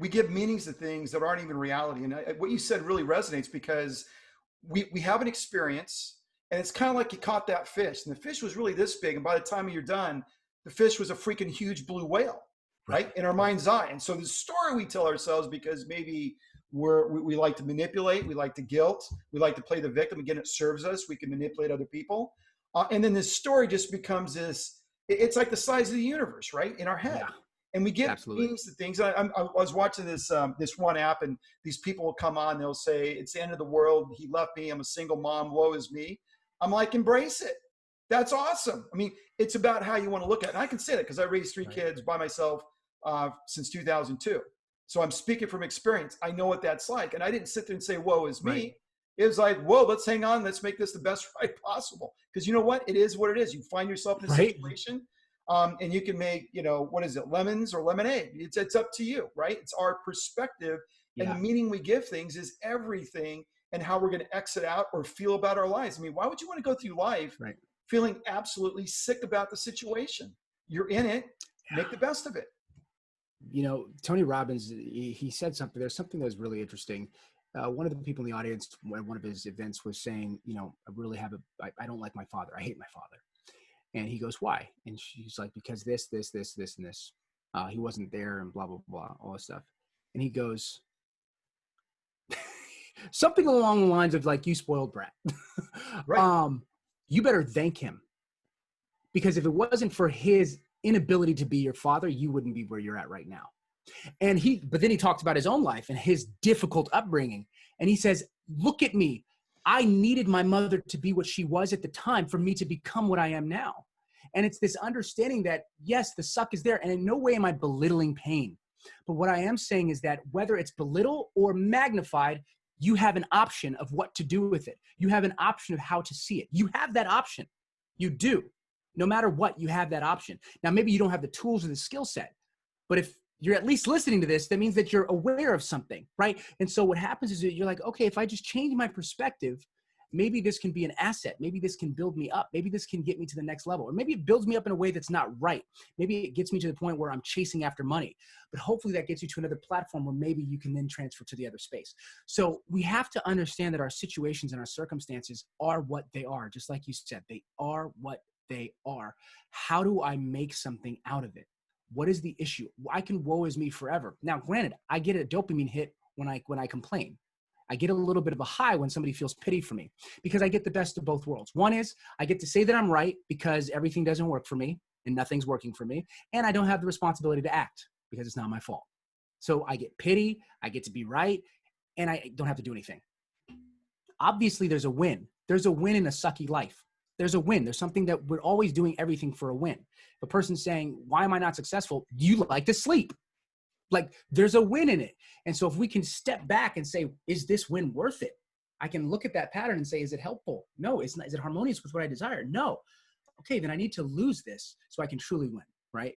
we give meanings to things that aren't even reality. And what you said really resonates because we have an experience, and it's kind of like you caught that fish, and the fish was really this big, and by the time you're done, the fish was a freaking huge blue whale, right? In our mind's eye. And so the story we tell ourselves, because maybe we like to manipulate, we like to guilt, we like to play the victim. Again, it serves us. We can manipulate other people. And then this story just becomes this, it's like the size of the universe, right? In our head. Yeah, and we give absolutely. meanings to things. I was watching this one app, and these people will come on. They'll say, "It's the end of the world. He left me. I'm a single mom. Woe is me." I'm like, embrace it. That's awesome. I mean, it's about how you want to look at it. And I can say that because I raised three kids by myself since 2002. So I'm speaking from experience. I know what that's like. And I didn't sit there and say, "Woe is me." Right. It was like, whoa, let's hang on. Let's make this the best ride possible. Because you know what? It is what it is. You find yourself in a situation, and you can make, what is it, lemons or lemonade? It's up to you, right? It's our perspective. And the meaning we give things is everything, and how we're going to exit out or feel about our lives. I mean, why would you want to go through life feeling absolutely sick about the situation? You're in it. Make the best of it. Tony Robbins, he said something. There's something that was really interesting. One of the people in the audience at one of his events was saying, I don't like my father. I hate my father. And he goes, why? And she's like, because this, and this. He wasn't there and blah, blah, blah, all this stuff. And he goes, something along the lines of like, you spoiled brat. You better thank him. Because if it wasn't for his inability to be your father, you wouldn't be where you're at right now. But then he talks about his own life and his difficult upbringing. And he says, look at me. I needed my mother to be what she was at the time for me to become what I am now. And it's this understanding that, yes, the suck is there. And in no way am I belittling pain. But what I am saying is that whether it's belittled or magnified, you have an option of what to do with it. You have an option of how to see it. You have that option. You do. No matter what, you have that option. Now, maybe you don't have the tools or the skill set, but if you're at least listening to this, that means that you're aware of something, right? And so what happens is that you're like, okay, if I just change my perspective, maybe this can be an asset. Maybe this can build me up. Maybe this can get me to the next level. Or maybe it builds me up in a way that's not right. Maybe it gets me to the point where I'm chasing after money. But hopefully that gets you to another platform where maybe you can then transfer to the other space. So we have to understand that our situations and our circumstances are what they are. Just like you said, they are what they are. How do I make something out of it? What is the issue? I can woe is me forever. Now, granted, I get a dopamine hit when I complain. I get a little bit of a high when somebody feels pity for me because I get the best of both worlds. One is I get to say that I'm right because everything doesn't work for me and nothing's working for me. And I don't have the responsibility to act because it's not my fault. So I get pity, I get to be right, and I don't have to do anything. Obviously, there's a win. There's a win in a sucky life. There's a win. There's something that we're always doing everything for a win. If a person's saying, why am I not successful? You like to sleep. Like there's a win in it. And so if we can step back and say, is this win worth it? I can look at that pattern and say, is it helpful? No, it's not. Is it harmonious with what I desire? No. Okay, then I need to lose this so I can truly win, right?